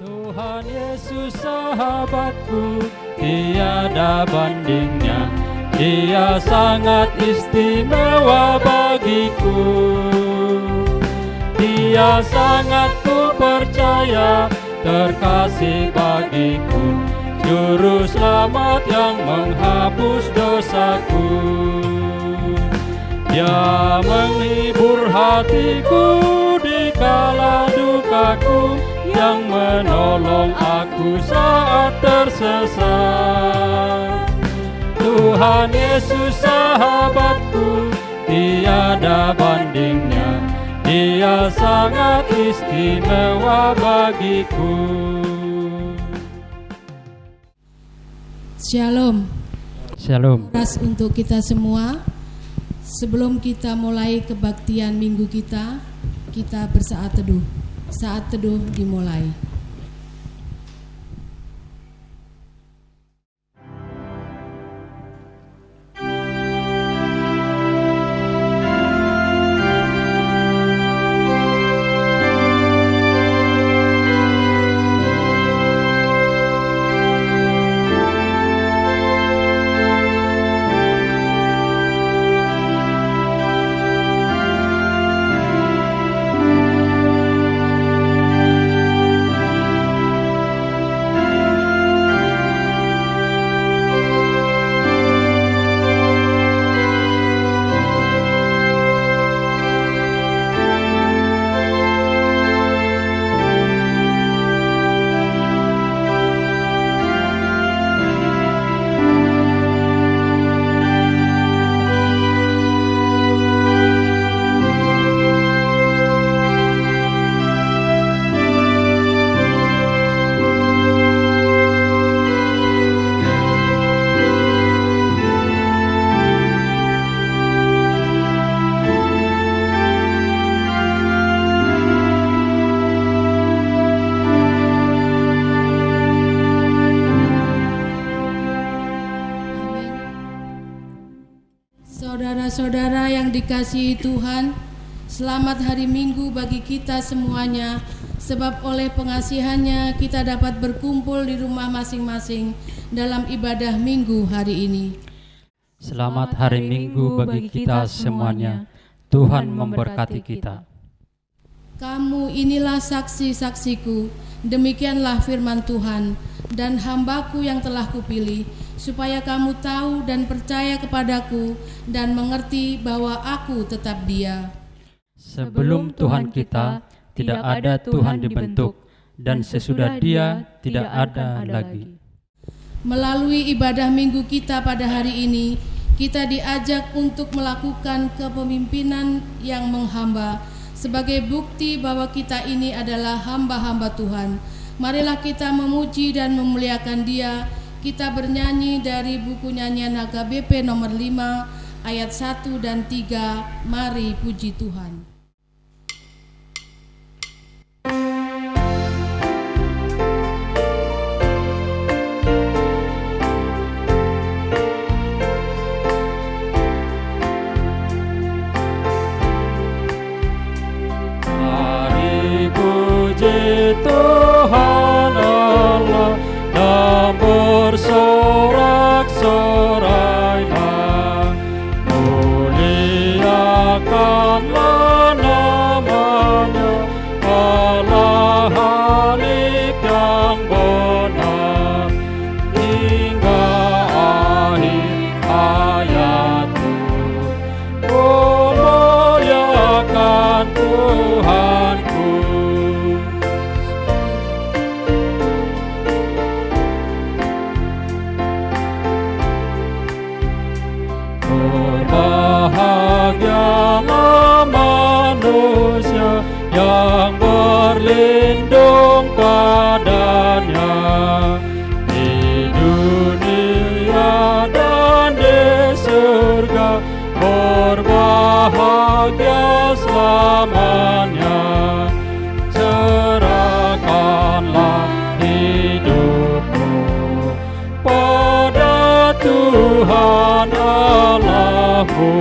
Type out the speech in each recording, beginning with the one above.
Tuhan Yesus sahabatku, tiada bandingnya. Dia sangat istimewa bagiku. Dia sangat ku percaya, terkasih bagiku, juru selamat yang menghapus dosaku. Dia menghibur hatiku di kala dukaku, yang menolong aku saat tersesat. Tuhan Yesus sahabatku, tiada bandingnya. Dia sangat istimewa bagiku. Shalom. Shalom. Ras untuk kita semua. Sebelum kita mulai kebaktian minggu kita bersaat teduh. Saat teduh dimulai. Saudara-saudara yang dikasihi Tuhan, selamat hari Minggu bagi kita semuanya, sebab oleh pengasihannya kita dapat berkumpul di rumah masing-masing dalam ibadah Minggu hari ini. Selamat hari Minggu bagi kita semuanya. Tuhan memberkati kita. Kamu inilah saksi-saksiku, demikianlah firman Tuhan, dan hambaku yang telah kupilih, supaya kamu tahu dan percaya kepadaku dan mengerti bahwa aku tetap Dia. Sebelum Tuhan kita, tidak ada Tuhan dibentuk, dan sesudah Dia tidak ada lagi. Melalui ibadah minggu kita pada hari ini, kita diajak untuk melakukan kepemimpinan yang menghamba, sebagai bukti bahwa kita ini adalah hamba-hamba Tuhan. Marilah kita memuji dan memuliakan Dia. Kita bernyanyi dari buku nyanyian HKBP nomor 5 ayat 1 dan 3. Mari puji Tuhan. Mari puji Tuhan Allah dan bersorak-sorailah, muliakanlah namanya, Allah Halik yang benar, hingga akhir hayatku. Oh, muliakan Tuhanku. Berbahagialah manusia yang berlindung padanya, di dunia dan di surga, berbahagia selamanya. Serahkanlah hidupmu pada Tuhan Allahmu.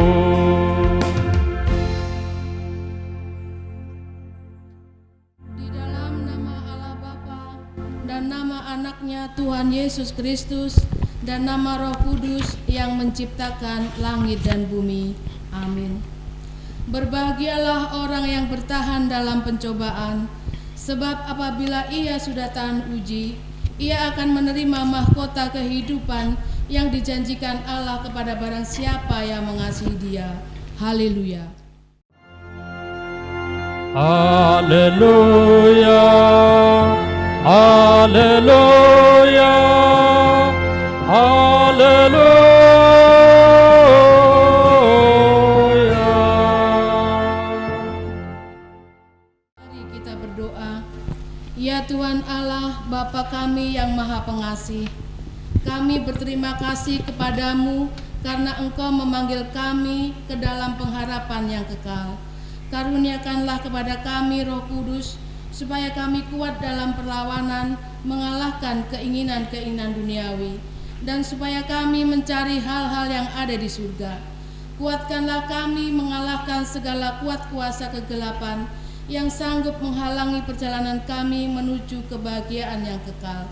Di dalam nama Allah Bapa dalam nama anaknya Tuhan Yesus Kristus dan nama Roh Kudus yang menciptakan langit dan bumi. Amin. Berbahagialah orang yang bertahan dalam pencobaan, sebab apabila ia sudah tahan uji, ia akan menerima mahkota kehidupan yang dijanjikan Allah kepada barang siapa yang mengasihi Dia. Haleluya. Haleluya, haleluya, haleluya. Mari kita berdoa. Ya Tuhan Allah, Bapa kami yang Maha Pengasih, kami berterima kasih kepadamu karena Engkau memanggil kami ke dalam pengharapan yang kekal. Karuniakanlah kepada kami Roh Kudus, supaya kami kuat dalam perlawanan mengalahkan keinginan-keinginan duniawi, dan supaya kami mencari hal-hal yang ada di surga. Kuatkanlah kami mengalahkan segala kuat kuasa kegelapan yang sanggup menghalangi perjalanan kami menuju kebahagiaan yang kekal.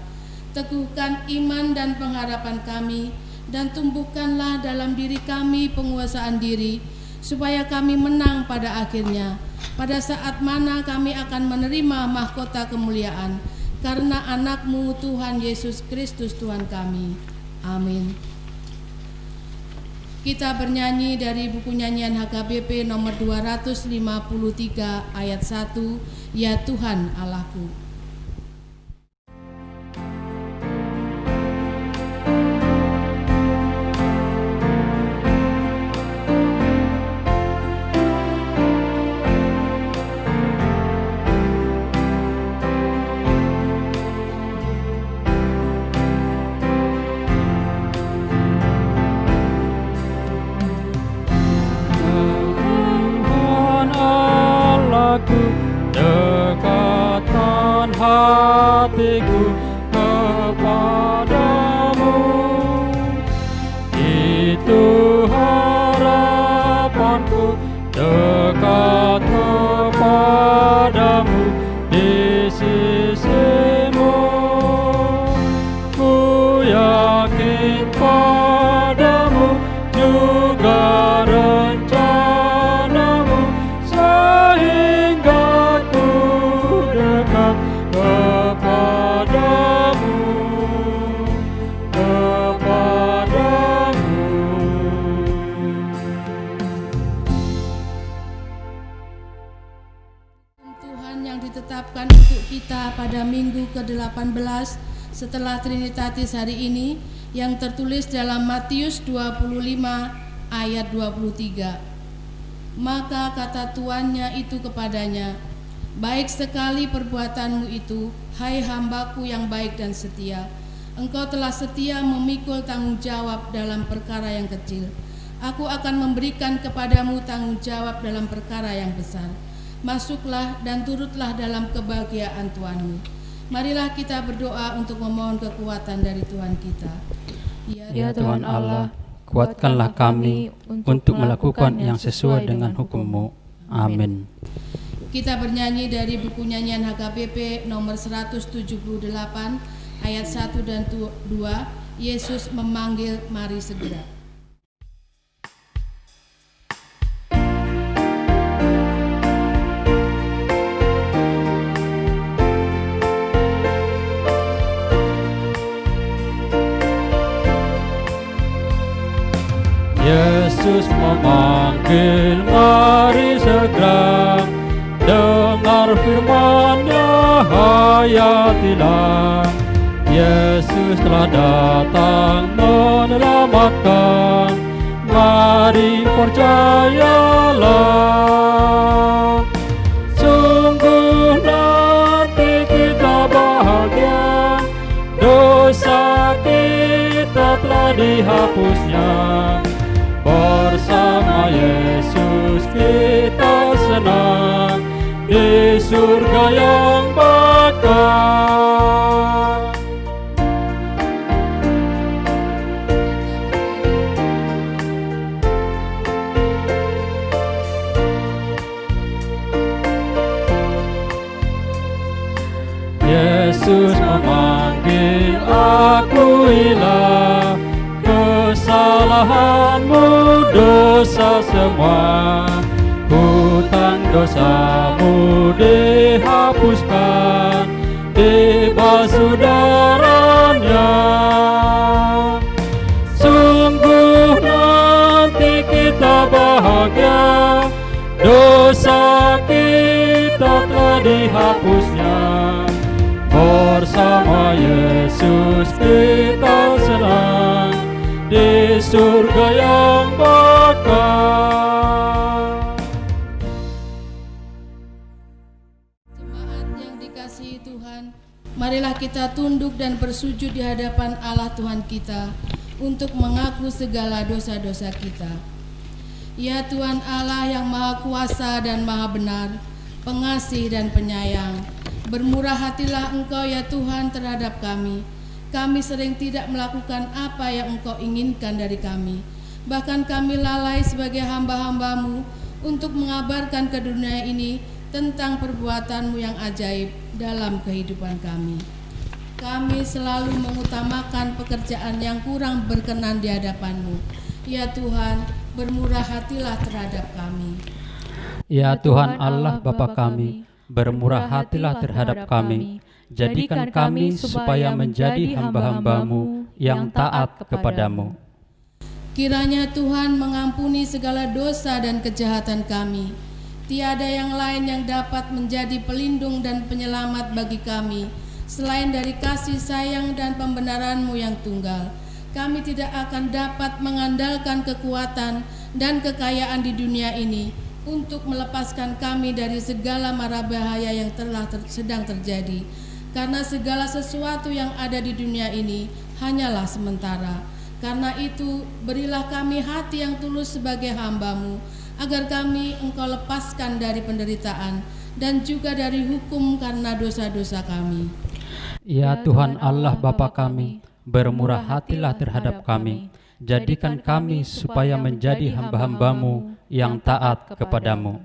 Teguhkan iman dan pengharapan kami, dan tumbuhkanlah dalam diri kami penguasaan diri, supaya kami menang pada akhirnya, pada saat mana kami akan menerima mahkota kemuliaan, karena anak-Mu Tuhan Yesus Kristus Tuhan kami. Amin. Kita bernyanyi dari buku nyanyian HKBP nomor 253 ayat 1, Ya Tuhan Allahku. Dekatkan hatiku kepadamu, itu harapanku, dekat kepadamu di sisimu. Ku yakin padamu juga rencanamu, sehingga ku dekat kepadamu, kepadamu. Tuhan yang ditetapkan untuk kita pada minggu ke-18 setelah Trinitatis hari ini, yang tertulis dalam Matius 25 ayat 23. Maka kata tuannya itu kepadanya, baik sekali perbuatanmu itu, hai hambaku yang baik dan setia. Engkau telah setia memikul tanggung jawab dalam perkara yang kecil. Aku akan memberikan kepadamu tanggung jawab dalam perkara yang besar. Masuklah dan turutlah dalam kebahagiaan Tuhanmu. Marilah kita berdoa untuk memohon kekuatan dari Tuhan kita. Ya Tuhan Allah, kuatkanlah kami untuk melakukan yang sesuai dengan hukum-Mu. Amin. Kita bernyanyi dari buku nyanyian HKBP nomor 178 ayat 1 dan 2, Yesus memanggil, mari segera. Yesus memanggil, mari segera, dengar firman-Nya, hayatilah. Yesus telah datang menyelamatkan, mari percayalah. Sungguh nanti kita bahagia, dosa kita telah dihapusnya. Bersama Yesus kita senang di surga yang bakal. Yesus memanggil, Ampunilah kesalahanmu, dosa semua. Hutang dosamu dihapuskan di pasudaranya. Sungguh nanti kita bahagia, dosa kita telah dihapusnya. Bersama Yesus kita senang di surga yang bakal. Jemaat yang dikasihi Tuhan, marilah kita tunduk dan bersujud di hadapan Allah Tuhan kita untuk mengaku segala dosa-dosa kita. Ya Tuhan Allah yang Maha Kuasa dan Maha Benar, pengasih dan penyayang, bermurah hatilah Engkau ya Tuhan terhadap kami. Kami sering tidak melakukan apa yang Engkau inginkan dari kami. Bahkan kami lalai sebagai hamba-hamba-Mu untuk mengabarkan ke dunia ini tentang perbuatan-Mu yang ajaib dalam kehidupan kami. Kami selalu mengutamakan pekerjaan yang kurang berkenan di hadapan-Mu. Ya Tuhan, bermurah hatilah terhadap kami. Ya Tuhan Allah Bapa kami, bermurah hatilah terhadap kami. Jadikan kami supaya menjadi hamba-hamba-Mu yang taat kepadamu. Kiranya Tuhan mengampuni segala dosa dan kejahatan kami. Tiada yang lain yang dapat menjadi pelindung dan penyelamat bagi kami selain dari kasih sayang dan pembenaran-Mu yang tunggal. Kami tidak akan dapat mengandalkan kekuatan dan kekayaan di dunia ini untuk melepaskan kami dari segala mara bahaya yang sedang terjadi. Karena segala sesuatu yang ada di dunia ini hanyalah sementara. Karena itu, berilah kami hati yang tulus sebagai hamba-Mu, agar kami Engkau lepaskan dari penderitaan dan juga dari hukum karena dosa-dosa kami. Ya Tuhan Allah Bapa kami, bermurah hatilah terhadap kami. Jadikan kami supaya menjadi hamba-hamba-Mu yang taat kepadamu.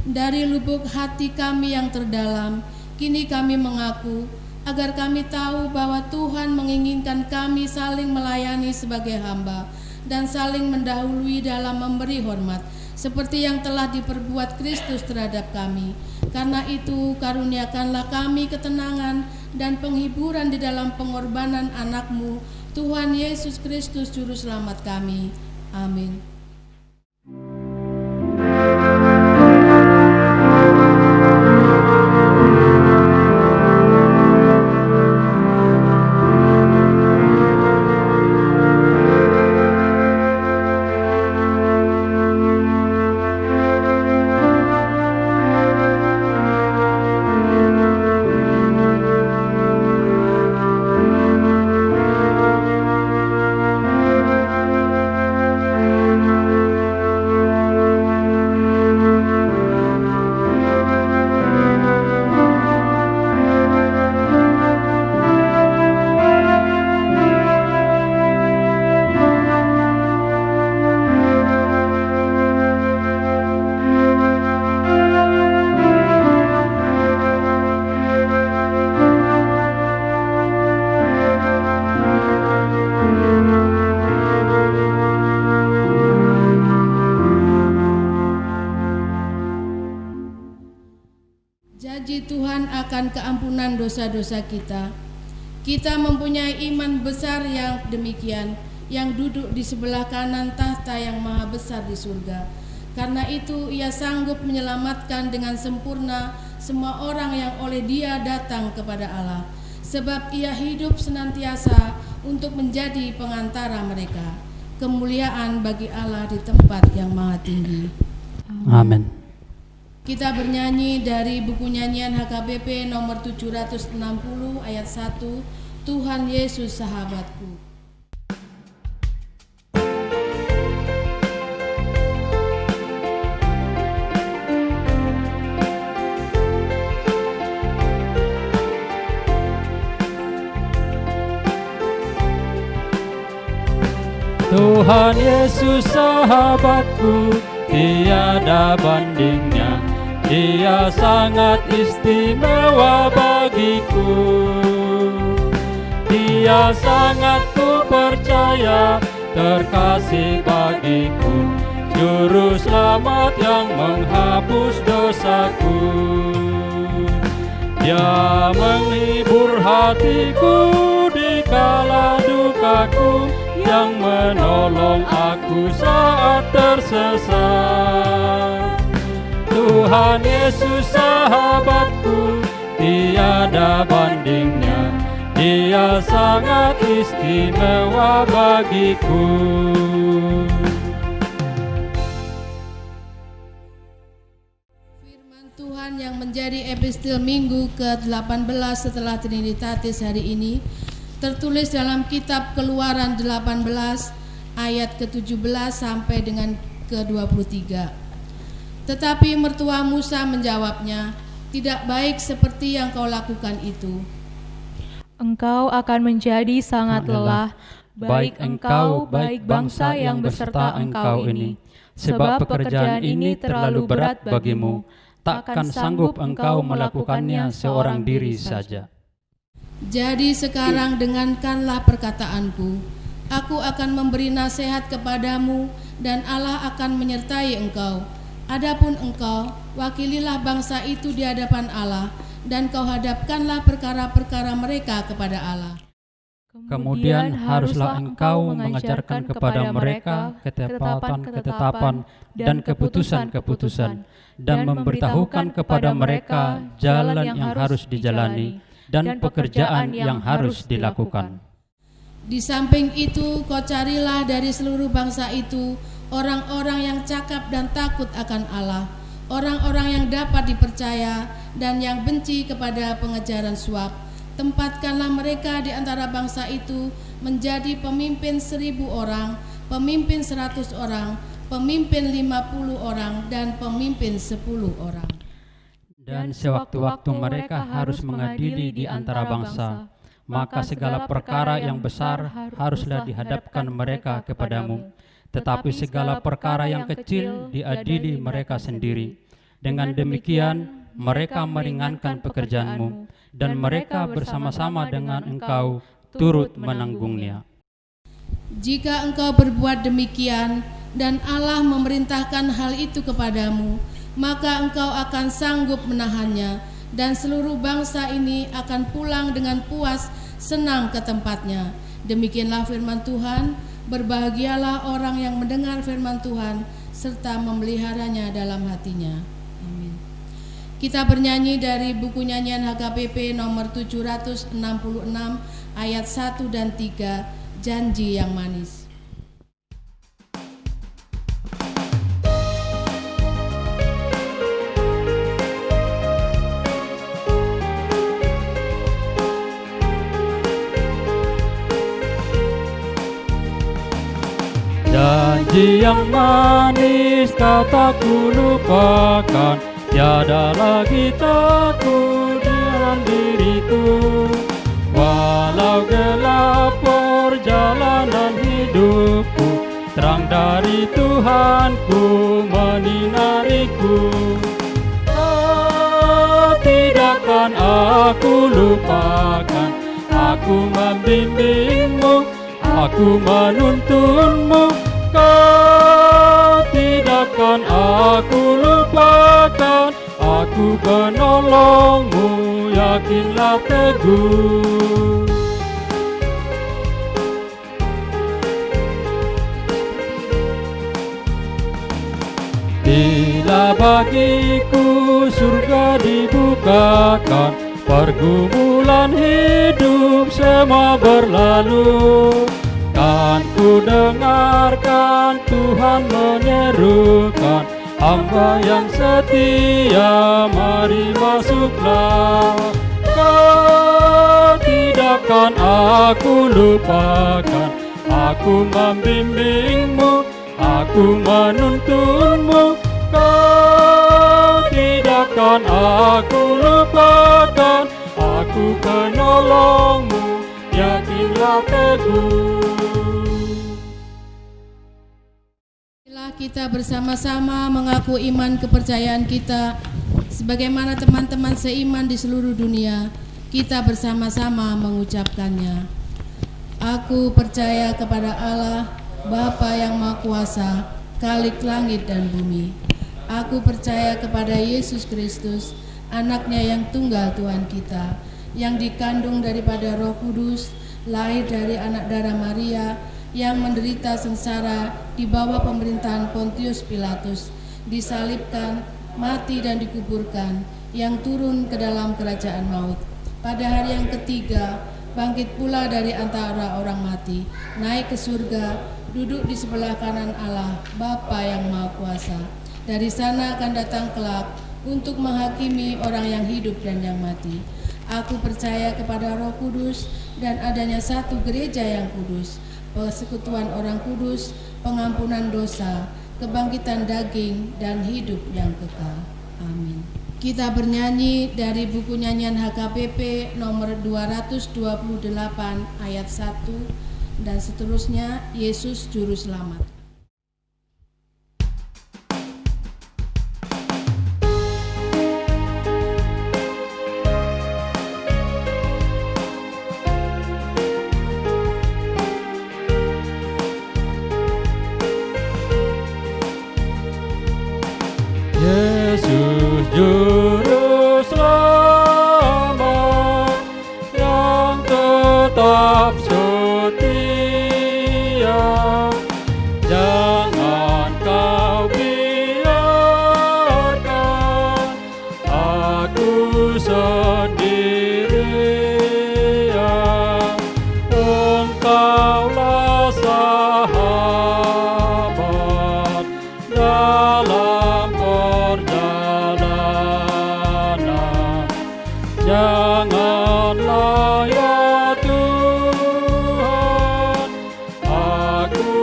Dari lubuk hati kami yang terdalam, kini kami mengaku, agar kami tahu bahwa Tuhan menginginkan kami saling melayani sebagai hamba dan saling mendahului dalam memberi hormat, seperti yang telah diperbuat Kristus terhadap kami. Karena itu, karuniakanlah kami ketenangan dan penghiburan di dalam pengorbanan anak-Mu, Tuhan Yesus Kristus Juru Selamat kami. Amin. Janji Tuhan akan keampunan dosa-dosa kita. Kita mempunyai iman besar yang demikian, yang duduk di sebelah kanan tahta yang maha besar di surga. Karena itu Ia sanggup menyelamatkan dengan sempurna semua orang yang oleh Dia datang kepada Allah. Sebab Ia hidup senantiasa untuk menjadi pengantara mereka. Kemuliaan bagi Allah di tempat yang maha tinggi. Amin. Kita bernyanyi dari buku nyanyian HKBP nomor 760 ayat 1, Tuhan Yesus sahabatku. Tuhan Yesus sahabatku, tiada bandingnya. Dia sangat istimewa bagiku. Dia Dia sangat ku percaya, terkasih bagiku, Juru Selamat yang menghapus dosaku. Dia menghibur hatiku di kala dukaku, yang menolong aku saat tersesat. Tuhan Yesus sahabatku, tiada bandingnya, Dia sangat istimewa bagiku. Firman Tuhan yang menjadi epistil minggu ke-18 setelah Trinitatis hari ini tertulis dalam kitab Keluaran 18 ayat ke-17 sampai dengan ke-23. Tetapi mertua Musa menjawabnya, "Tidak baik seperti yang kau lakukan itu. Engkau akan menjadi sangat lelah, baik engkau, baik bangsa yang beserta engkau ini. Sebab pekerjaan ini terlalu berat bagimu, takkan sanggup engkau melakukannya seorang diri saja. Jadi sekarang dengarkanlah perkataanku. Aku akan memberi nasihat kepadamu, dan Allah akan menyertai engkau. Adapun engkau, wakililah bangsa itu di hadapan Allah, dan kau hadapkanlah perkara-perkara mereka kepada Allah. Kemudian haruslah engkau mengajarkan kepada mereka ketetapan-ketetapan dan keputusan-keputusan, dan memberitahukan kepada mereka jalan yang harus dijalani dan pekerjaan yang harus dilakukan. Di samping itu, kau carilah dari seluruh bangsa itu orang-orang yang cakap dan takut akan Allah, orang-orang yang dapat dipercaya dan yang benci kepada pengejaran suap. Tempatkanlah mereka di antara bangsa itu menjadi pemimpin 1.000 orang, pemimpin 100 orang, pemimpin 50 orang, dan pemimpin 10 orang. Dan sewaktu-waktu mereka harus mengadili di antara bangsa, maka segala perkara yang besar haruslah dihadapkan mereka kepadamu, tetapi segala perkara yang kecil diadili mereka sendiri. Dengan demikian mereka meringankan pekerjaanmu, dan mereka bersama-sama dengan engkau turut menanggungnya. Jika engkau berbuat demikian dan Allah memerintahkan hal itu kepadamu, maka engkau akan sanggup menahannya, dan seluruh bangsa ini akan pulang dengan puas senang ke tempatnya. Demikianlah firman Tuhan. Berbahagialah orang yang mendengar firman Tuhan serta memeliharanya dalam hatinya. Amin. Kita bernyanyi dari buku nyanyian HKBP nomor 766 ayat 1 dan 3, Janji yang Manis. Janji yang manis kau tak ku lupakan, tiada lagi takut dalam diriku. Walau gelap perjalanan hidupku, terang dari Tuhanku menyinariku. Tidakkan aku lupakan, aku membimbingmu, aku menuntunmu. Kau tidakkan aku lupakan, aku penolongmu, yakinlah teguh. Bila bagiku surga dibukakan, pergumulan hidup semua berlalu. Kan ku dengarkan Tuhan menyerukan, hamba yang setia, mari masuklah. Kau tidakkan aku lupakan, aku membimbingmu, aku menuntunmu. Kau tidakkan aku lupakan, aku penolongmu, yakinlah teguh. Kita bersama-sama mengaku iman kepercayaan kita sebagaimana teman-teman seiman di seluruh dunia. Kita bersama-sama mengucapkannya. Aku percaya kepada Allah, Bapa yang Maha Kuasa, Khalik langit dan bumi. Aku percaya kepada Yesus Kristus, anaknya yang tunggal Tuhan kita, yang dikandung daripada Roh Kudus, lahir dari anak darah Maria, yang menderita sengsara di bawah pemerintahan Pontius Pilatus, disalibkan, mati dan dikuburkan, yang turun ke dalam kerajaan maut. Pada hari yang ketiga, bangkit pula dari antara orang mati, naik ke surga, duduk di sebelah kanan Allah, Bapa yang Maha Kuasa. Dari sana akan datang kelak untuk menghakimi orang yang hidup dan yang mati. Aku percaya kepada Roh Kudus dan adanya satu gereja yang kudus, persekutuan orang kudus, pengampunan dosa, kebangkitan daging, dan hidup yang kekal. Amin. Kita bernyanyi dari buku nyanyian HKBP nomor 228 ayat 1 dan seterusnya, Yesus Juru Selamat. Yesus Juru Selamat yang tetap setia, jangan kau biarkan aku sendirian. Engkaulah sahabat dalam perjalanan. Janganlah ya Tuhan aku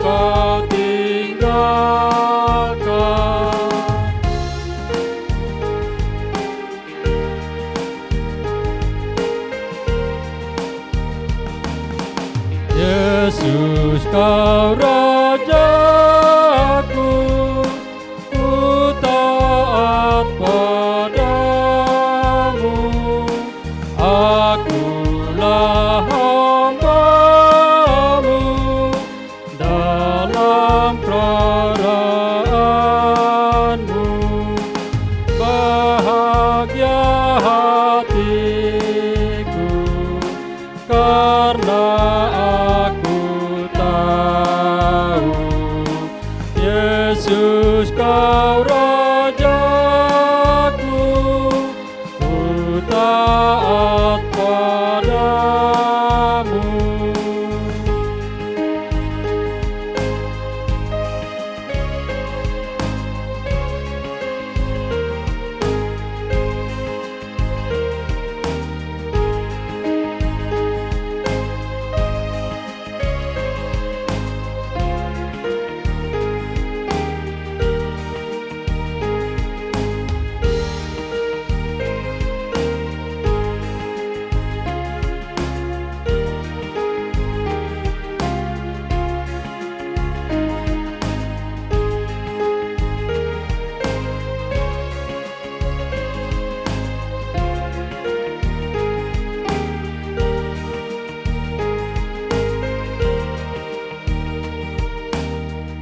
kau tinggalkan. Yesus kau Rajaku, ku taat padamu. Akulah hamba-Mu dalam kerajaan-Mu. Bahagia hatiku karena aku tahu Yesus kau Rajaku, ku taat padamu.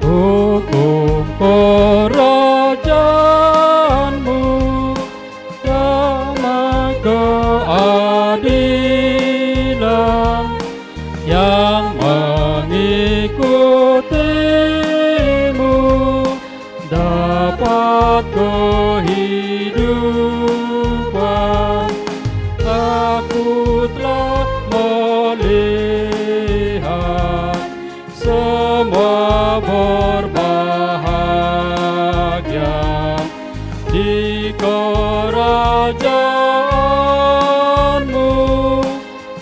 Hukum kerajaan-Mu damai keadilan, yang mengikuti-Mu dapat kehidupan. Aku telah melihat semua berbahagia di kerajaan-Mu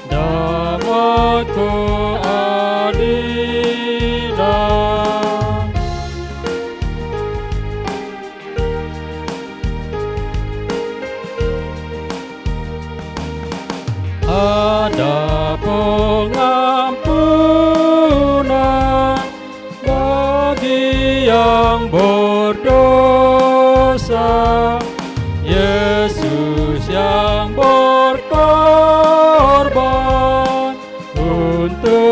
damai keadilan. Ada pengampunan bagi yang berdosa. Yesus yang berkorban untuk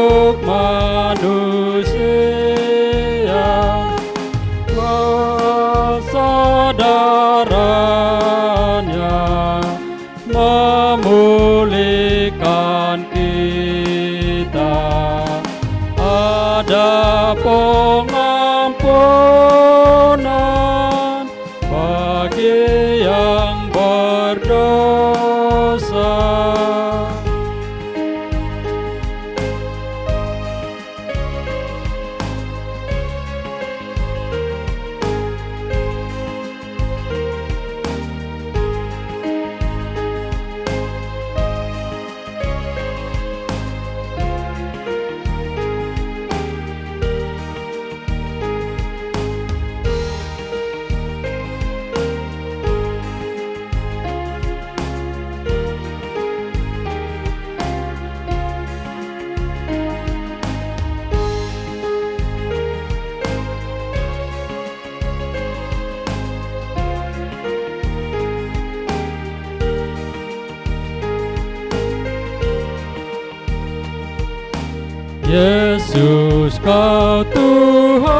Yesus Kau Tuhanku,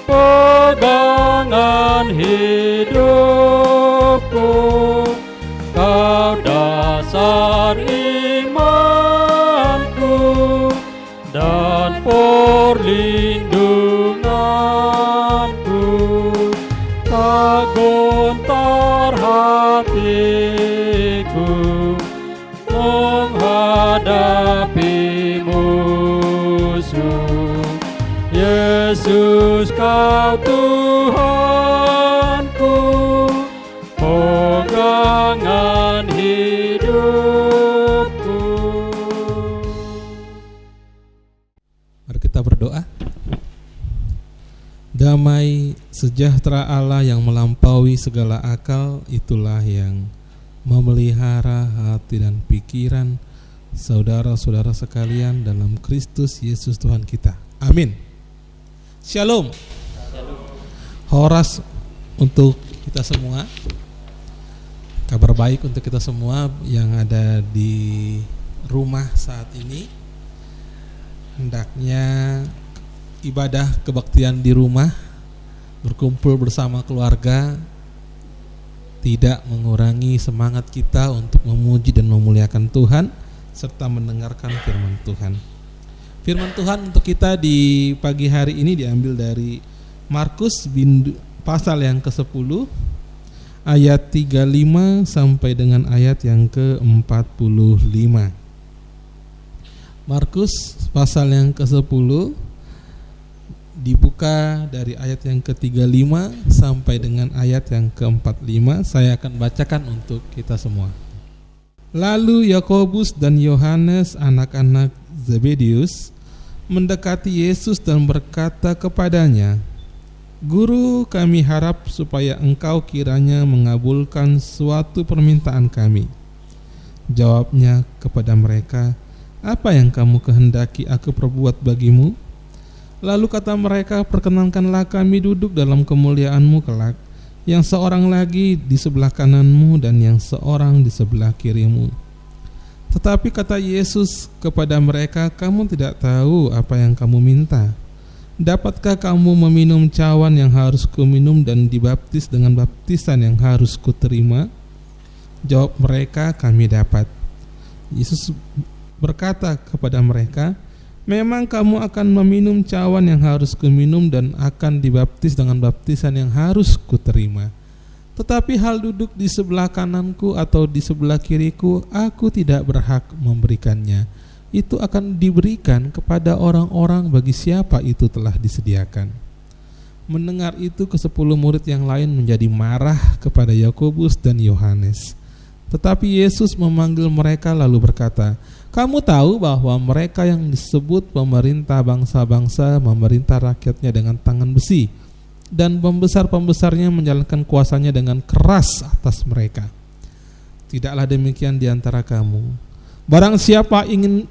pegangan hidupku, Kau dasar imanku dan perlindunganku. Tak gontar hatiku menghadapi musuh. Yesus Kau Tuhanku, pegangan hidupku. Mari kita berdoa. Damai sejahtera Allah yang melampaui segala akal, itulah yang memelihara hati dan pikiran saudara-saudara sekalian dalam Kristus Yesus Tuhan kita. Amin. Shalom. Horas untuk kita semua. Kabar baik untuk kita semua yang ada di rumah saat ini. Hendaknya ibadah kebaktian di rumah, berkumpul bersama keluarga, tidak mengurangi semangat kita untuk memuji dan memuliakan Tuhan serta mendengarkan firman Tuhan. Firman Tuhan untuk kita di pagi hari ini diambil dari Markus pasal yang ke-10 ayat 35 sampai dengan ayat yang ke-45. Markus pasal yang ke-10 dibuka dari ayat yang ke-35 sampai dengan ayat yang ke-45. Saya akan bacakan untuk kita semua. Lalu Yakobus dan Yohanes, anak-anak Zebedius, mendekati Yesus dan berkata kepadanya, "Guru, kami harap supaya engkau kiranya mengabulkan suatu permintaan kami." Jawabnya kepada mereka, "Apa yang kamu kehendaki aku perbuat bagimu?" Lalu kata mereka, "Perkenankanlah kami duduk dalam kemuliaan-Mu kelak, yang seorang lagi di sebelah kananmu dan yang seorang di sebelah kirimu." Tetapi kata Yesus kepada mereka, "Kamu tidak tahu apa yang kamu minta. Dapatkah kamu meminum cawan yang harus kuminum dan dibaptis dengan baptisan yang harus kuterima?" Jawab mereka, "Kami dapat." Yesus berkata kepada mereka, "Memang kamu akan meminum cawan yang harus kuminum dan akan dibaptis dengan baptisan yang harus kuterima. Tetapi hal duduk di sebelah kananku atau di sebelah kiriku, aku tidak berhak memberikannya. Itu akan diberikan kepada orang-orang bagi siapa itu telah disediakan." Mendengar itu, ke-10 murid yang lain menjadi marah kepada Yakobus dan Yohanes. Tetapi Yesus memanggil mereka lalu berkata, "Kamu tahu bahwa mereka yang disebut pemerintah bangsa-bangsa memerintah rakyatnya dengan tangan besi, dan pembesar-pembesarnya menjalankan kuasanya dengan keras atas mereka. Tidaklah demikian di antara kamu. Barang siapa ingin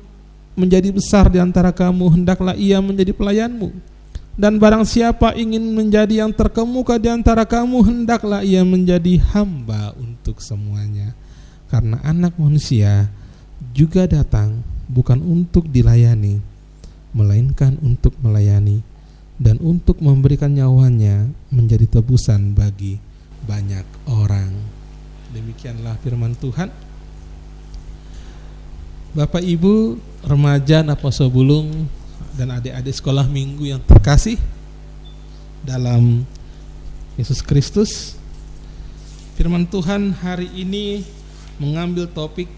menjadi besar di antara kamu, hendaklah ia menjadi pelayanmu. Dan barang siapa ingin menjadi yang terkemuka di antara kamu, hendaklah ia menjadi hamba untuk semuanya. Karena Anak Manusia juga datang bukan untuk dilayani, melainkan untuk melayani dan untuk memberikan nyawanya menjadi tebusan bagi banyak orang." Demikianlah firman Tuhan. Bapak, Ibu, remaja, Naposo Bulung, dan adik-adik sekolah minggu yang terkasih dalam Yesus Kristus, firman Tuhan hari ini mengambil topik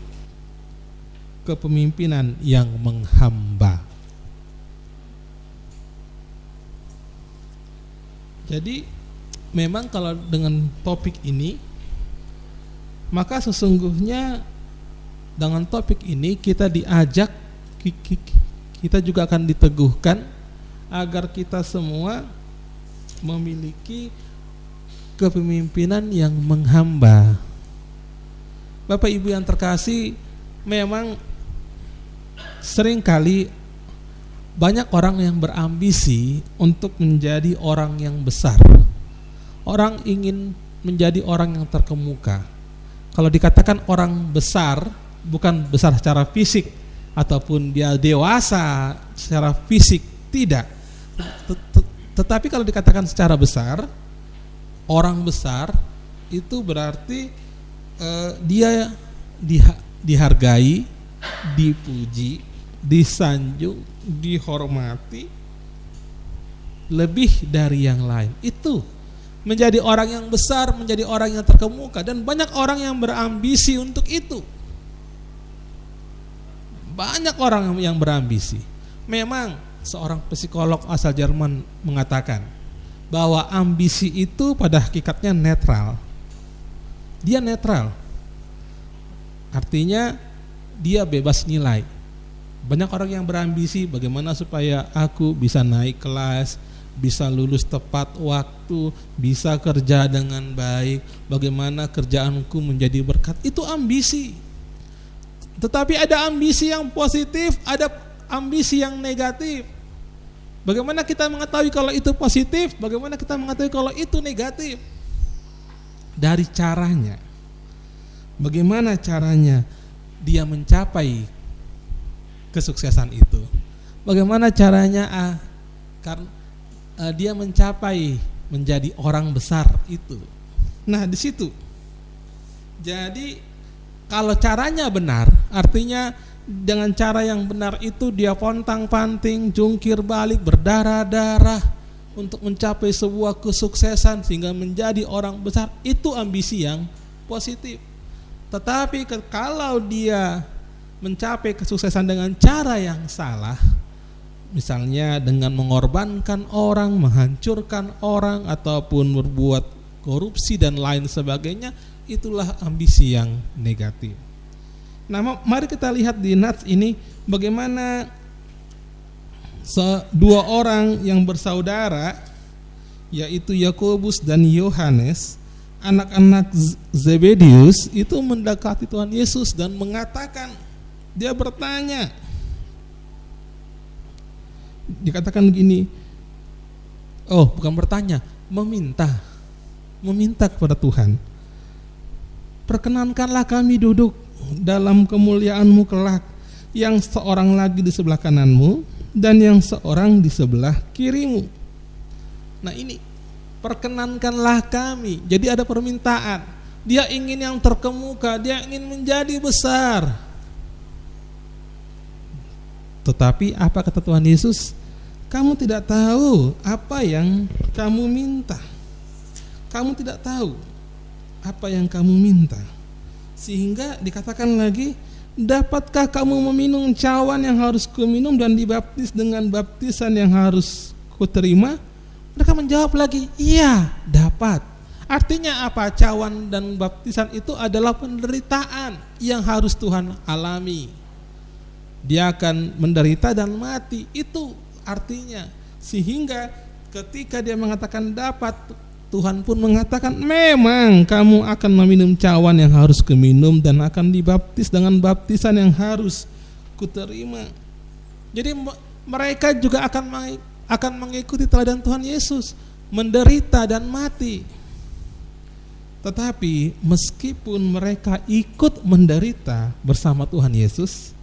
kepemimpinan yang menghamba. Jadi memang kalau dengan topik ini, maka sesungguhnya dengan topik ini kita diajak, kita juga akan diteguhkan agar kita semua memiliki kepemimpinan yang menghamba. Bapak Ibu yang terkasih, memang seringkali banyak orang yang berambisi untuk menjadi orang yang besar. Orang ingin menjadi orang yang terkemuka. Kalau dikatakan orang besar, bukan besar secara fisik, ataupun dia dewasa secara fisik, tidak. Tetapi kalau dikatakan secara besar, orang besar itu berarti dia dihargai, dipuji, disanjung, dihormati lebih dari yang lain. Itu menjadi orang yang besar, menjadi orang yang terkemuka, dan banyak orang yang berambisi untuk itu. Banyak orang yang berambisi. Memang seorang psikolog asal Jerman mengatakan bahwa ambisi itu pada hakikatnya netral. Dia netral. Artinya dia bebas nilai. Banyak orang yang berambisi bagaimana supaya aku bisa naik kelas, bisa lulus tepat waktu, bisa kerja dengan baik, bagaimana kerjaanku menjadi berkat. Itu ambisi. Tetapi ada ambisi yang positif, ada ambisi yang negatif. Bagaimana kita mengetahui kalau itu positif, bagaimana kita mengetahui kalau itu negatif? Dari caranya. Bagaimana caranya dia mencapai kesuksesan itu? Bagaimana caranya dia mencapai menjadi orang besar itu? Nah, di situ. Jadi kalau caranya benar, artinya dengan cara yang benar itu dia pontang-panting, jungkir balik, berdarah-darah untuk mencapai sebuah kesuksesan sehingga menjadi orang besar, itu ambisi yang positif. Tetapi kalau dia mencapai kesuksesan dengan cara yang salah, misalnya dengan mengorbankan orang, menghancurkan orang, ataupun berbuat korupsi dan lain sebagainya, itulah ambisi yang negatif. Nah, mari kita lihat di nats ini bagaimana dua orang yang bersaudara, yaitu Yakobus dan Yohanes, anak-anak Zebedius, itu mendekati Tuhan Yesus dan mengatakan, dia bertanya, dikatakan begini, bukan bertanya, meminta kepada Tuhan, perkenankanlah kami duduk dalam kemuliaan-Mu kelak, yang seorang lagi di sebelah kanan-Mu dan yang seorang di sebelah kiri-Mu. Nah, ini perkenankanlah kami. Jadi ada permintaan. Dia ingin yang terkemuka, dia ingin menjadi besar. Tetapi apa kata Tuhan Yesus? Kamu tidak tahu apa yang kamu minta. Kamu tidak tahu apa yang kamu minta. Sehingga dikatakan lagi, dapatkah kamu meminum cawan yang harus kuminum dan dibaptis dengan baptisan yang harus kuterima? Mereka menjawab lagi, iya, dapat. Artinya apa? Cawan dan baptisan itu adalah penderitaan yang harus Tuhan alami. Dia akan menderita dan mati. Itu artinya. Sehingga ketika dia mengatakan dapat, Tuhan pun mengatakan, memang kamu akan meminum cawan yang harus kuminum dan akan dibaptis dengan baptisan yang harus kuterima. Jadi mereka juga akan mengikuti teladan Tuhan Yesus, menderita dan mati. Tetapi meskipun mereka ikut menderita bersama Tuhan Yesus,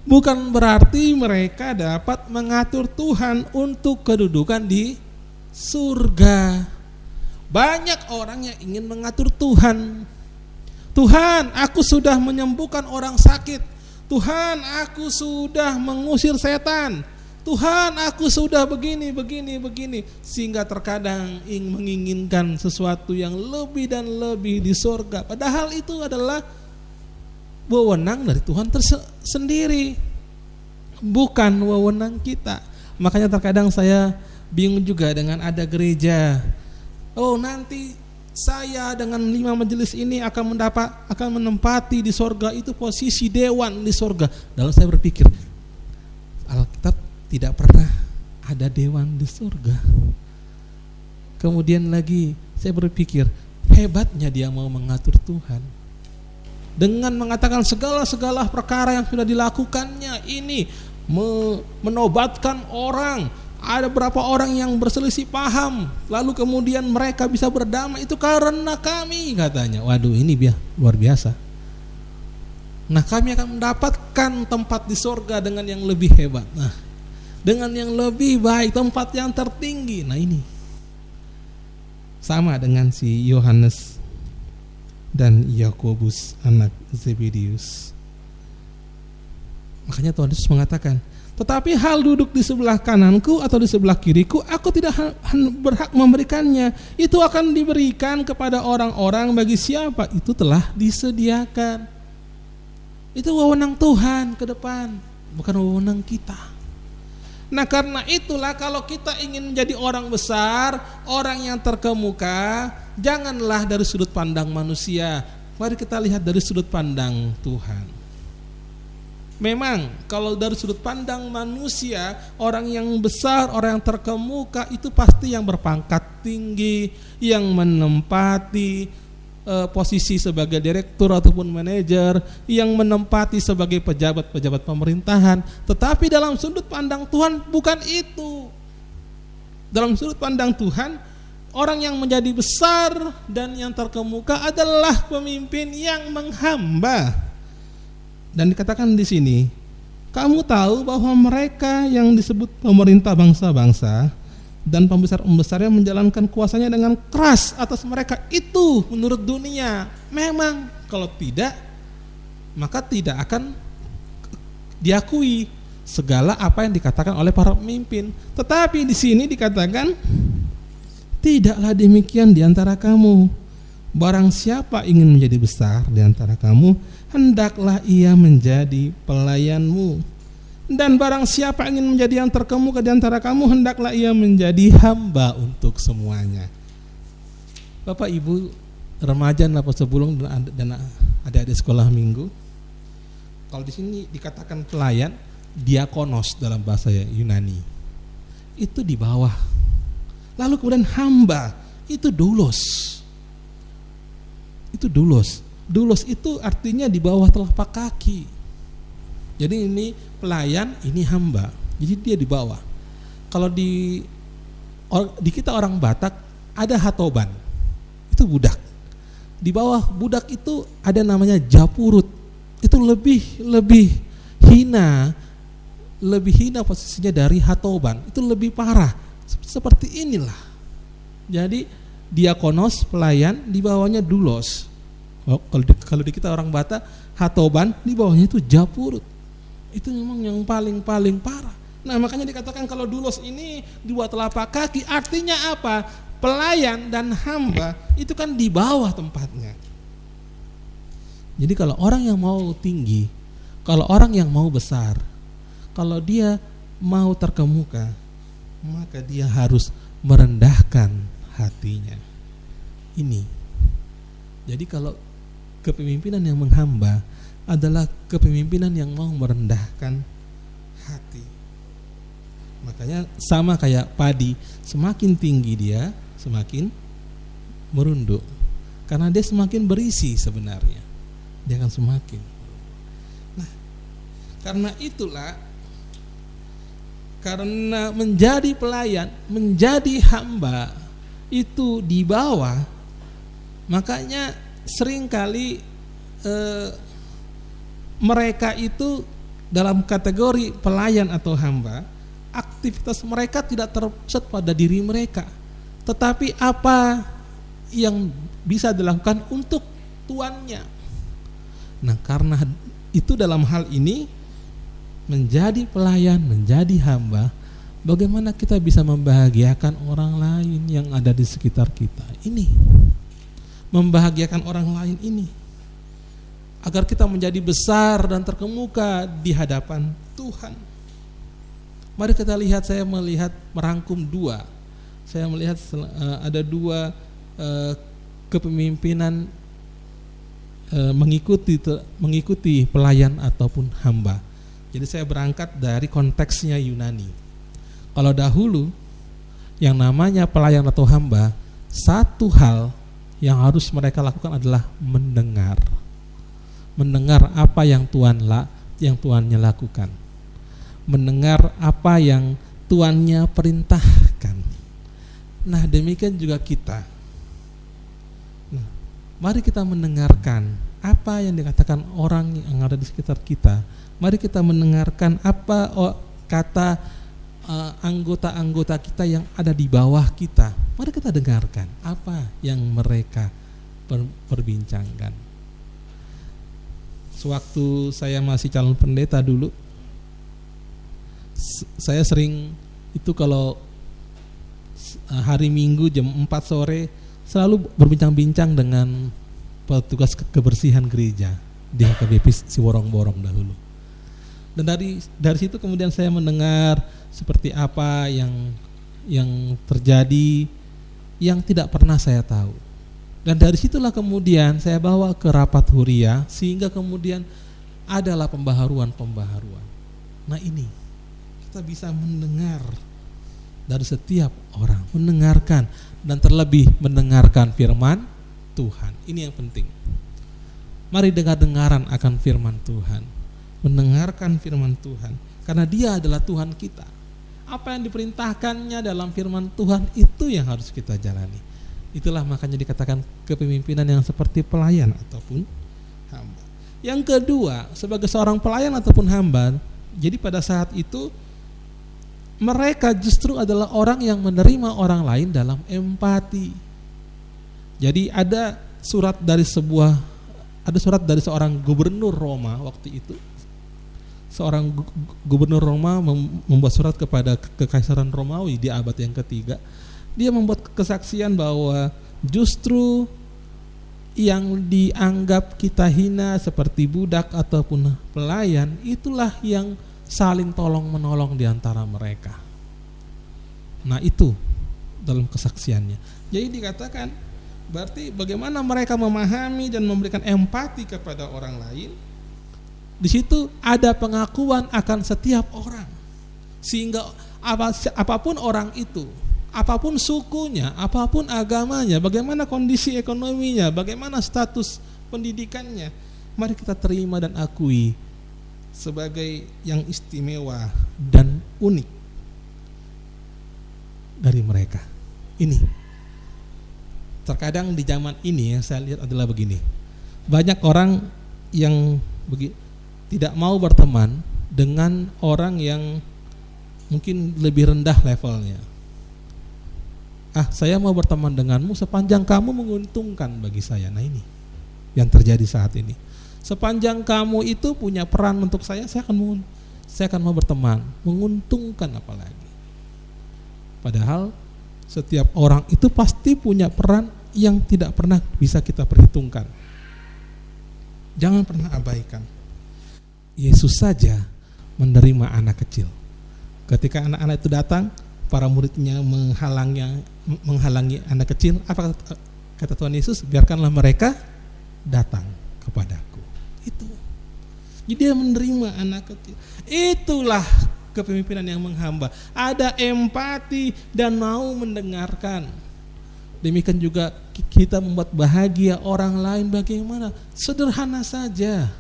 bukan berarti mereka dapat mengatur Tuhan untuk kedudukan di surga. Banyak orang yang ingin mengatur Tuhan. Tuhan, aku sudah menyembuhkan orang sakit. Tuhan, aku sudah mengusir setan. Tuhan, aku sudah begini. Sehingga terkadang menginginkan sesuatu yang lebih dan lebih di surga. Padahal itu adalah wewenang dari Tuhan sendiri, bukan wewenang kita. Makanya terkadang saya bingung juga dengan ada gereja, nanti saya dengan 5 majelis ini akan menempati di sorga, itu posisi dewan di sorga. Lalu saya berpikir, Alkitab tidak pernah ada dewan di sorga. Kemudian lagi saya berpikir, hebatnya dia mau mengatur Tuhan dengan mengatakan segala perkara yang sudah dilakukannya ini, menobatkan orang. Ada berapa orang yang berselisih paham, lalu kemudian mereka bisa berdamai, itu karena kami, katanya. Waduh, ini luar biasa. Nah, kami akan mendapatkan tempat di sorga dengan yang lebih hebat. Nah, dengan yang lebih baik, tempat yang tertinggi. Nah, ini sama dengan si Yohanes dan Yakobus anak Zebedeus. Makanya Tuhan Yesus mengatakan, tetapi hal duduk di sebelah kananku atau di sebelah kiriku, aku tidak berhak memberikannya. Itu akan diberikan kepada orang-orang bagi siapa itu telah disediakan. Itu wewenang Tuhan ke depan, bukan wewenang kita. Nah, karena itulah kalau kita ingin menjadi orang besar, orang yang terkemuka, janganlah dari sudut pandang manusia. Mari kita lihat dari sudut pandang Tuhan. Memang kalau dari sudut pandang manusia, orang yang besar, orang yang terkemuka itu pasti yang berpangkat tinggi, yang menempati posisi sebagai direktur ataupun manajer, yang menempati sebagai pejabat-pejabat pemerintahan. Tetapi dalam sudut pandang Tuhan bukan itu. Dalam sudut pandang Tuhan, orang yang menjadi besar dan yang terkemuka adalah pemimpin yang menghamba. Dan dikatakan di sini, kamu tahu bahwa mereka yang disebut pemerintah bangsa-bangsa dan pembesar-pembesarnya menjalankan kuasanya dengan keras atas mereka. Itu menurut dunia. Memang kalau tidak, maka tidak akan diakui segala apa yang dikatakan oleh para pemimpin. Tetapi di sini dikatakan, tidaklah demikian di antara kamu. Barang siapa ingin menjadi besar di antara kamu, hendaklah ia menjadi pelayanmu. Dan barang siapa ingin menjadi yang terkemuka di antara kamu, hendaklah ia menjadi hamba untuk semuanya. Bapak Ibu remaja Napa Sebulung dan adik-adik sekolah minggu, kalau di sini dikatakan pelayan, diakonos dalam bahasa Yunani, itu di bawah. Lalu kemudian hamba, itu doulos. Itu doulos. Doulos itu artinya di bawah telapak kaki. Jadi ini pelayan, ini hamba. Jadi dia di bawah. Kalau di kita orang Batak ada hatoban, itu budak. Di bawah budak itu ada namanya japurut. Itu lebih hina posisinya dari hatoban. Itu lebih parah. Seperti inilah. Jadi diakonos pelayan, di bawahnya doulos. Kalau di kita orang Batak, hatoban, di bawahnya itu japurut. Itu memang yang paling parah. Nah, makanya dikatakan kalau doulos ini di bawah telapak kaki, artinya apa? Pelayan dan hamba itu kan di bawah tempatnya. Jadi kalau orang yang mau tinggi, kalau orang yang mau besar, kalau dia mau terkemuka, maka dia harus merendahkan hatinya. Ini. Jadi kalau kepemimpinan yang menghamba adalah kepemimpinan yang mau merendahkan hati. Makanya sama kayak padi, semakin tinggi dia, semakin merunduk. Karena dia semakin berisi sebenarnya. Dia akan semakin. Nah, karena itulah, karena menjadi pelayan, menjadi hamba itu di bawah, makanya seringkali mereka itu dalam kategori pelayan atau hamba, aktivitas mereka tidak terpusat pada diri mereka, tetapi apa yang bisa dilakukan untuk tuannya. Nah, karena itu dalam hal ini menjadi pelayan, menjadi hamba, bagaimana kita bisa membahagiakan orang lain yang ada di sekitar kita ini, membahagiakan orang lain ini, agar kita menjadi besar dan terkemuka di hadapan Tuhan. Mari kita lihat, saya melihat merangkum dua. Saya melihat ada dua kepemimpinan mengikuti pelayan ataupun hamba. Jadi saya berangkat dari konteksnya Yunani. Kalau dahulu yang namanya pelayan atau hamba, satu hal yang harus mereka lakukan adalah mendengar apa yang tuannya lakukan, mendengar apa yang tuannya perintahkan. Nah, demikian juga kita. Nah, mari kita mendengarkan apa yang dikatakan orang yang ada di sekitar kita. Mari kita mendengarkan apa kata anggota-anggota kita yang ada di bawah kita. Mari kita dengarkan apa yang mereka perbincangkan. Sewaktu saya masih calon pendeta dulu, saya sering itu kalau hari Minggu jam 4 sore selalu berbincang-bincang dengan petugas kebersihan gereja di HKBP Siworong-Borong dahulu. Dan dari situ kemudian saya mendengar seperti apa yang terjadi yang tidak pernah saya tahu. Dan dari situlah kemudian saya bawa ke rapat huria sehingga kemudian adalah pembaharuan. Nah ini kita bisa mendengar dari setiap orang, mendengarkan dan terlebih mendengarkan firman Tuhan. Ini yang penting. Mari dengar-dengaran akan firman Tuhan, mendengarkan firman Tuhan, karena Dia adalah Tuhan kita. Apa yang diperintahkannya dalam firman Tuhan itu yang harus kita jalani. Itulah makanya dikatakan kepemimpinan yang seperti pelayan ataupun hamba. Yang kedua, sebagai seorang pelayan ataupun hamba, jadi pada saat itu mereka justru adalah orang yang menerima orang lain dalam empati. Jadi ada surat dari seorang gubernur Roma waktu itu. Seorang gubernur Roma membuat surat kepada kekaisaran Romawi di abad yang ketiga. Dia membuat kesaksian bahwa justru yang dianggap kita hina seperti budak ataupun pelayan, itulah yang saling tolong-menolong di antara mereka. Nah itu dalam kesaksiannya. Jadi dikatakan berarti bagaimana mereka memahami dan memberikan empati kepada orang lain. Di situ ada pengakuan akan setiap orang. Sehingga apapun orang itu, apapun sukunya, apapun agamanya, bagaimana kondisi ekonominya, bagaimana status pendidikannya, mari kita terima dan akui sebagai yang istimewa dan unik dari mereka. Ini terkadang di zaman ini yang saya lihat adalah begini, banyak orang yang tidak mau berteman dengan orang yang mungkin lebih rendah levelnya. Saya mau berteman denganmu sepanjang kamu menguntungkan bagi saya. Nah ini yang terjadi saat ini. Sepanjang kamu itu punya peran untuk saya akan mau berteman, menguntungkan apalagi. Padahal setiap orang itu pasti punya peran yang tidak pernah bisa kita perhitungkan. Jangan pernah abaikan. Yesus saja menerima anak kecil. Ketika anak-anak itu datang, para muridnya menghalangi anak kecil. Apa kata Tuhan Yesus? Biarkanlah mereka datang kepadaku. Itu. Jadi dia menerima anak kecil. Itulah kepemimpinan yang menghamba. Ada empati dan mau mendengarkan. Demikian juga kita membuat bahagia orang lain. Bagaimana? Sederhana saja.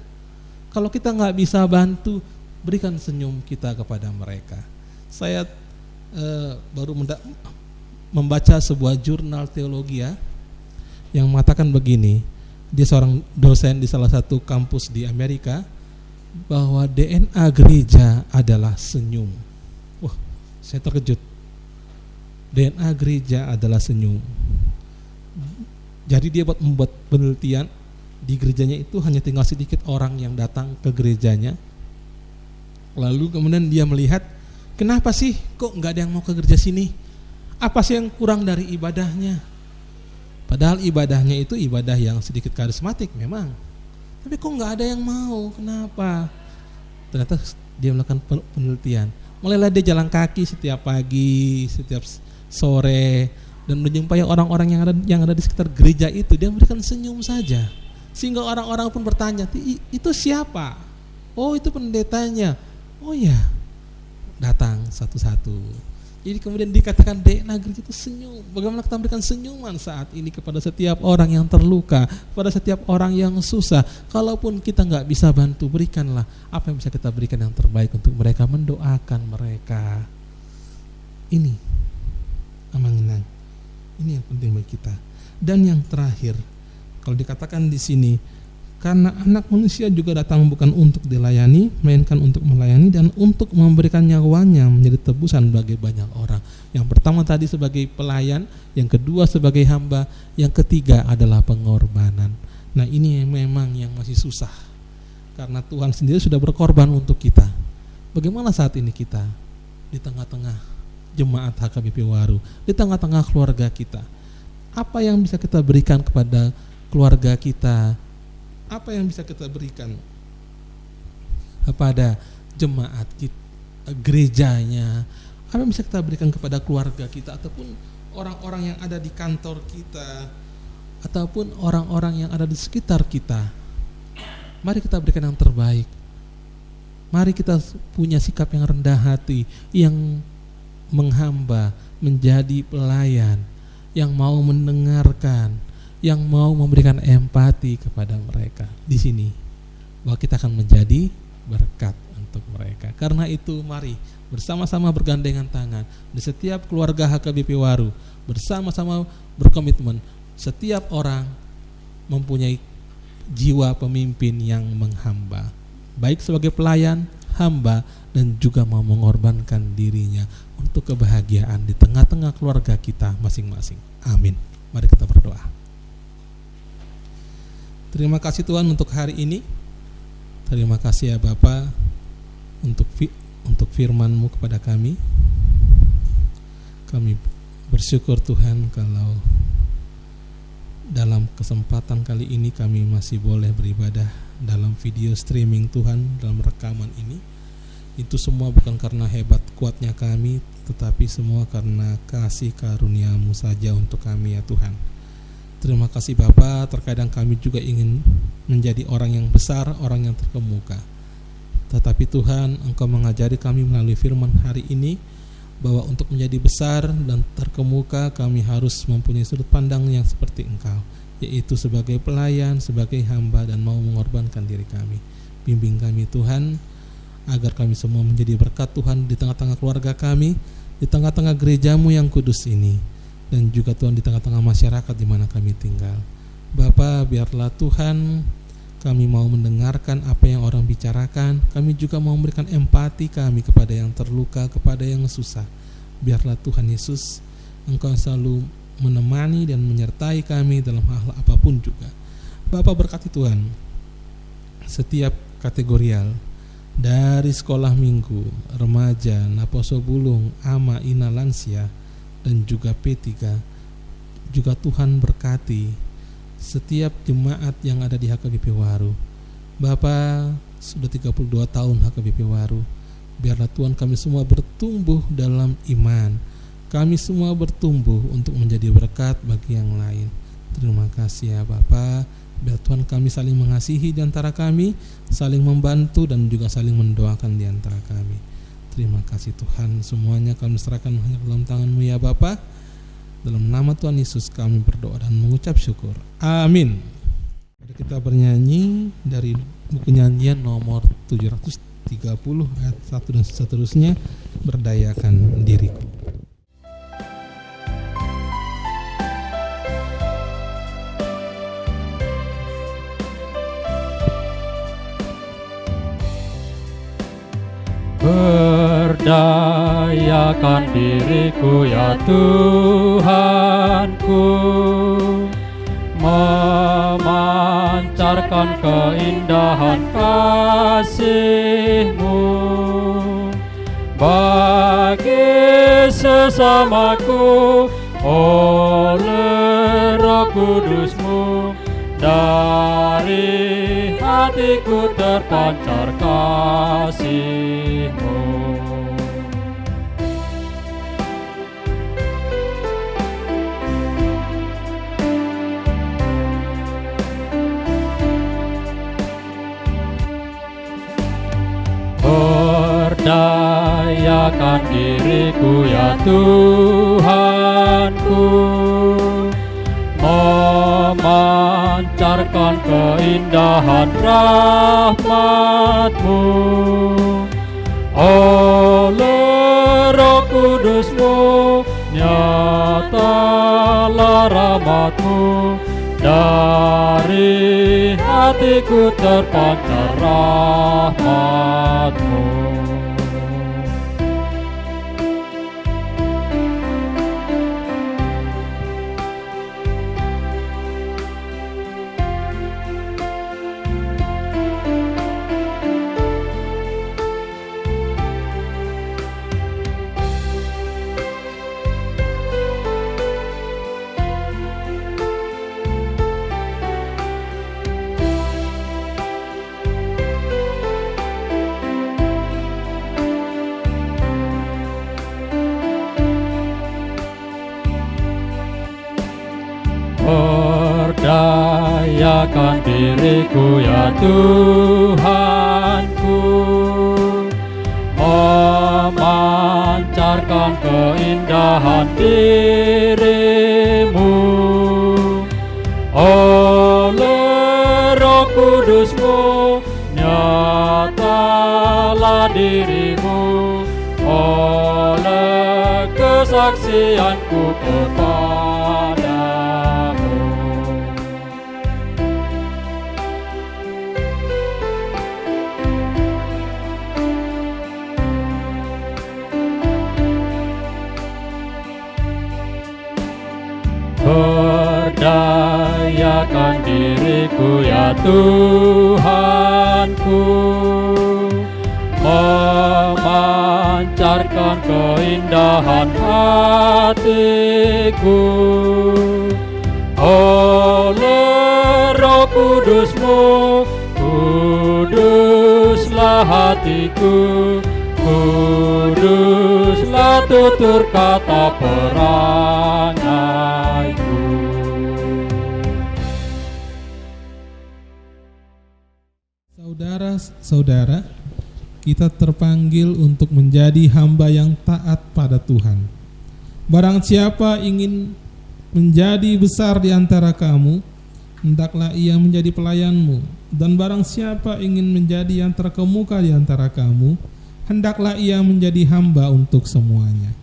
Kalau kita nggak bisa bantu, berikan senyum kita kepada mereka. Saya baru membaca sebuah jurnal teologi yang mengatakan begini. Dia seorang dosen di salah satu kampus di Amerika, bahwa DNA gereja adalah senyum. Wah, saya terkejut. DNA gereja adalah senyum. Jadi dia membuat penelitian di gerejanya itu hanya tinggal sedikit orang yang datang ke gerejanya. Lalu kemudian dia melihat, kenapa sih kok nggak ada yang mau ke gereja sini? Apa sih yang kurang dari ibadahnya? Padahal ibadahnya itu ibadah yang sedikit karismatik memang. Tapi kok nggak ada yang mau? Kenapa? Ternyata dia melakukan penelitian. Mulailah dia jalan kaki setiap pagi, setiap sore, dan menjumpai orang-orang yang ada di sekitar gereja itu. Dia memberikan senyum saja, sehingga orang-orang pun bertanya, itu siapa? Oh, itu pendetanya. Oh ya, datang satu-satu. Jadi kemudian dikatakan DNA gereja itu senyum. Bagaimana kita memberikan senyuman saat ini kepada setiap orang yang terluka, kepada setiap orang yang susah. Kalaupun kita nggak bisa bantu, berikanlah apa yang bisa kita berikan yang terbaik untuk mereka, mendoakan mereka. Ini amangan. Ini yang penting bagi kita. Dan yang terakhir, kalau dikatakan di sini Karena anak manusia juga datang bukan untuk dilayani, melainkan untuk melayani dan untuk memberikan nyawanya menjadi tebusan bagi banyak orang. Yang pertama tadi sebagai pelayan, yang kedua sebagai hamba, yang ketiga adalah pengorbanan. Nah, ini memang yang masih susah, karena Tuhan sendiri sudah berkorban untuk kita. Bagaimana saat ini kita di tengah-tengah jemaat HKBP Waru, di tengah-tengah keluarga kita? Apa yang bisa kita berikan kepada keluarga kita? Apa yang bisa kita berikan kepada jemaat kita, gerejanya? Apa yang bisa kita berikan kepada keluarga kita, ataupun orang-orang yang ada di kantor kita, ataupun orang-orang yang ada di sekitar kita? Mari kita berikan yang terbaik. Mari kita punya sikap yang rendah hati, yang menghamba, menjadi pelayan, yang mau mendengarkan, yang mau memberikan empati kepada mereka. Di sini bahwa kita akan menjadi berkat untuk mereka. Karena itu mari bersama-sama bergandengan tangan di setiap keluarga HKBP Waru, bersama-sama berkomitmen setiap orang mempunyai jiwa pemimpin yang menghamba, baik sebagai pelayan, hamba, dan juga mau mengorbankan dirinya untuk kebahagiaan di tengah-tengah keluarga kita masing-masing. Amin. Mari kita berdoa. Terima kasih Tuhan untuk hari ini. Terima kasih ya Bapa untuk firman-Mu kepada kami. Kami bersyukur Tuhan kalau dalam kesempatan kali ini kami masih boleh beribadah dalam video streaming Tuhan, dalam rekaman ini. Itu semua bukan karena hebat kuatnya kami, tetapi semua karena kasih karunia-Mu saja untuk kami ya Tuhan. Terima kasih Bapa, terkadang kami juga ingin menjadi orang yang besar, orang yang terkemuka. Tetapi Tuhan, Engkau mengajari kami melalui firman hari ini bahwa untuk menjadi besar dan terkemuka kami harus mempunyai sudut pandang yang seperti Engkau, yaitu sebagai pelayan, sebagai hamba, dan mau mengorbankan diri kami. Bimbing kami Tuhan, agar kami semua menjadi berkat Tuhan di tengah-tengah keluarga kami, di tengah-tengah gereja-Mu yang kudus ini, dan juga Tuhan di tengah-tengah masyarakat di mana kami tinggal. Bapa, biarlah Tuhan kami mau mendengarkan apa yang orang bicarakan. Kami juga mau memberikan empati kami kepada yang terluka, kepada yang susah. Biarlah Tuhan Yesus, Engkau selalu menemani dan menyertai kami dalam hal apapun juga. Bapa, berkati Tuhan setiap kategorial, dari sekolah minggu, remaja, Naposo Bulung, Ama, Ina, Lansia, dan juga P3. Juga Tuhan berkati setiap jemaat yang ada di HKBP Waru. Bapa, sudah 32 tahun HKBP Waru. Biarlah Tuhan kami semua bertumbuh dalam iman. Kami semua bertumbuh untuk menjadi berkat bagi yang lain. Terima kasih ya Bapa. Biar Tuhan kami saling mengasihi di antara kami, saling membantu dan juga saling mendoakan di antara kami. Terima kasih Tuhan, semuanya kami serahkan hanya dalam tangan-Mu ya Bapa. Dalam nama Tuhan Yesus kami berdoa dan mengucap syukur. Amin. Mari kita bernyanyi dari buku nyanyian nomor 730 ayat 1 dan seterusnya, Berdayakan Diriku. Berdayakan diriku ya Tuhanku, memancarkan keindahan kasih-Mu bagi sesamaku oleh Roh Kudus-Mu. Dari hatiku terpancar kasih-Mu. Berdayakan diriku ya Tuhanku, memancarkan keindahan rahmat-Mu oleh Roh Kudus-Mu. Nyatalah rahmat-Mu dari hatiku terpancar rahmat-Mu. Perdayakan diriku ya Tuhanku, memancarkan keindahan diri-Mu. Oleh Roh Kudus-Mu nyatalah diri-Mu, oleh kesaksianku kepada perdayakan diriku ya Tuhanku, memancarkan keindahan hatiku. Oleh Roh Kudus-Mu, kuduslah hatiku, kuduslah tutur kata perangaiku. Saudara-saudara, kita terpanggil untuk menjadi hamba yang taat pada Tuhan. Barang siapa ingin menjadi besar di antara kamu, hendaklah ia menjadi pelayanmu. Dan barang siapa ingin menjadi yang terkemuka di antara kamu, hendaklah ia menjadi hamba untuk semuanya.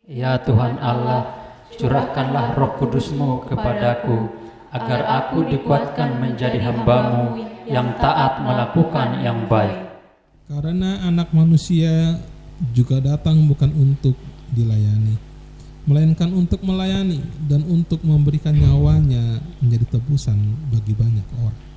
Ya Tuhan Allah, curahkanlah Roh Kudus-Mu kepadaku, agar aku dikuatkan menjadi hamba-Mu yang taat melakukan yang baik. Karena anak manusia juga datang bukan untuk dilayani, melainkan untuk melayani dan untuk memberikan nyawanya menjadi tebusan bagi banyak orang.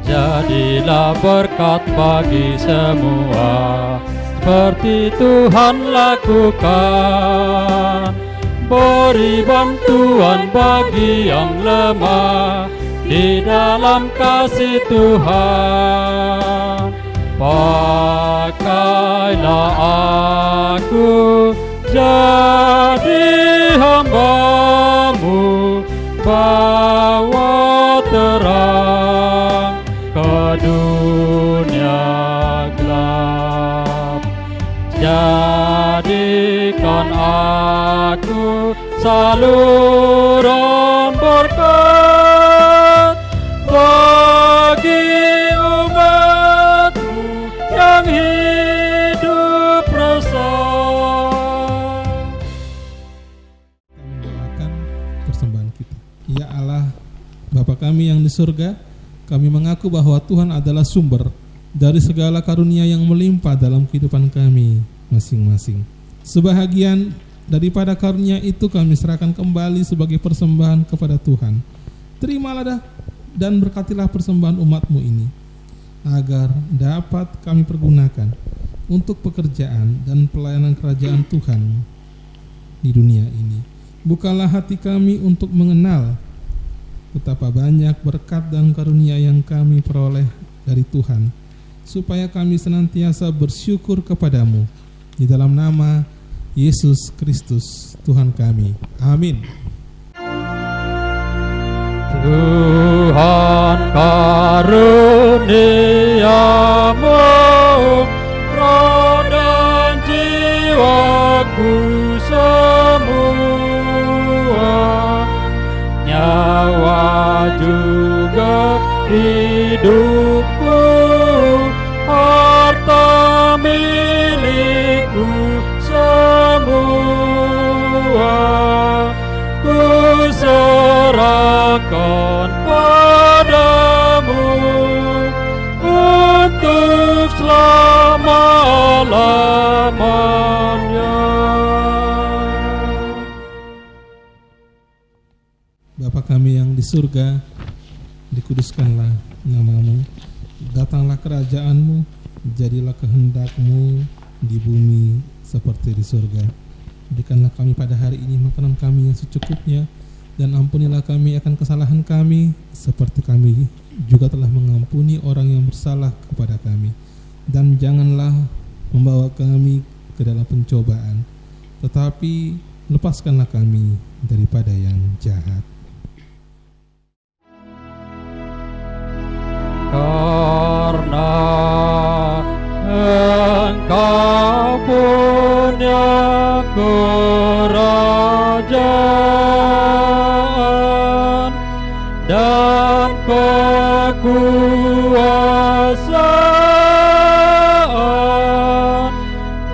Jadilah berkat bagi semua, seperti Tuhan lakukan. Beri bantuan bagi yang lemah di dalam kasih Tuhan. Pakailah aku jadi hamba-Mu, bawa terang ke dunia gelap. Jadikan aku saluran berkat bagi umat-Mu yang hidup resah. Kami doakan persembahan kita. Ya Allah, Bapa kami yang di surga, kami mengaku bahwa Tuhan adalah sumber dari segala karunia yang melimpah dalam kehidupan kami masing-masing. Sebahagian daripada karunia itu kami serahkan kembali sebagai persembahan kepada Tuhan. Terimalah dan berkatilah persembahan umat-Mu ini, agar dapat kami pergunakan untuk pekerjaan dan pelayanan kerajaan Tuhan di dunia ini. Bukalah hati kami untuk mengenal betapa banyak berkat dan karunia yang kami peroleh dari Tuhan, supaya kami senantiasa bersyukur kepadamu. Di dalam nama Yesus Kristus Tuhan kami. Amin. Tuhan karuniamu roh dan jiwaku semua, nyawa juga hidupku, harta milikku semua, ku serahkan padamu untuk selama-lamanya. Bapa kami yang di surga, dikuduskanlah namamu, datanglah kerajaanmu, jadilah kehendakmu di bumi seperti di surga. Berikanlah kami pada hari ini makanan kami yang secukupnya, dan ampunilah kami akan kesalahan kami, seperti kami juga telah mengampuni orang yang bersalah kepada kami. Dan janganlah membawa kami ke dalam pencobaan, tetapi lepaskanlah kami daripada yang jahat. Karena Engkau punya kerajaan dan kekuasaan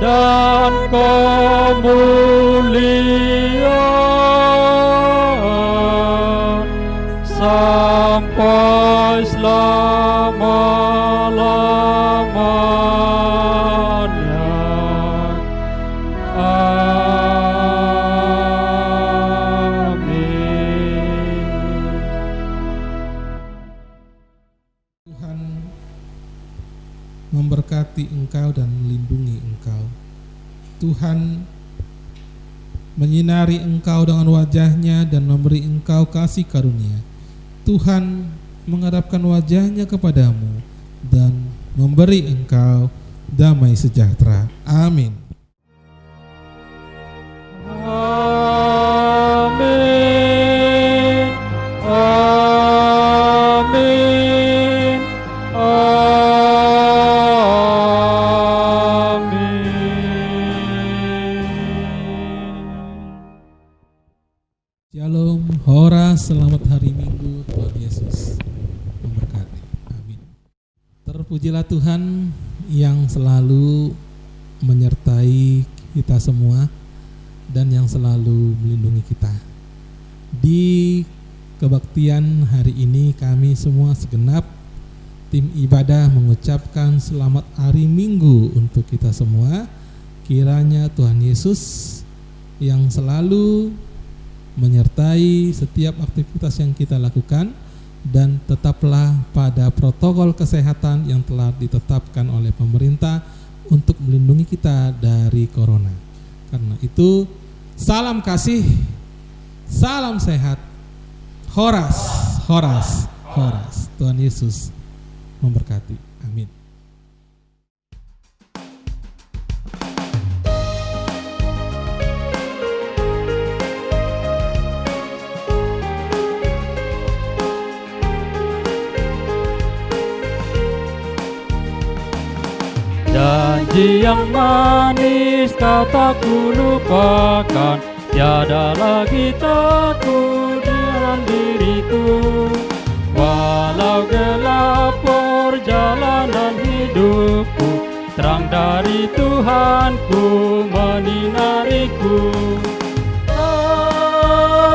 dan kemuliaan sampai selama-lamanya. Amin. Tuhan memberkati engkau dan melindungi engkau. Tuhan menyinari engkau dengan wajah-Nya dan memberi engkau kasih karunia. Tuhan menghadapkan wajah-Nya kepadamu dan memberi engkau damai sejahtera. Amin. Amin. Amin. Amin. Shalom, hora, selamat hari Minggu. Tuhan Yesus memberkati. Amin. Terpujilah Tuhan yang selalu menyertai kita semua dan yang selalu melindungi kita. Di kebaktian hari ini kami semua segenap tim ibadah mengucapkan selamat hari Minggu untuk kita semua. Kiranya Tuhan Yesus yang selalu menyertai setiap aktivitas yang kita lakukan, dan tetaplah pada protokol kesehatan yang telah ditetapkan oleh pemerintah untuk melindungi kita dari corona. Karena itu, salam kasih, salam sehat, horas, horas, horas. Tuhan Yesus memberkati. Amin. Janji yang manis kau tak kulupakan, tiada lagi takut dalam diriku. Walau gelap perjalanan hidupku, terang dari Tuhanku menyinariku.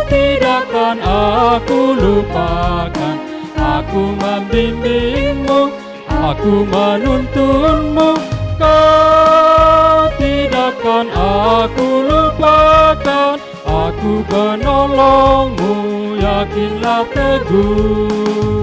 Tidakkan aku lupakan, aku membimbingmu, aku menuntunmu. Kau tidakkan aku lupakan, aku penolongmu, yakinlah teguh.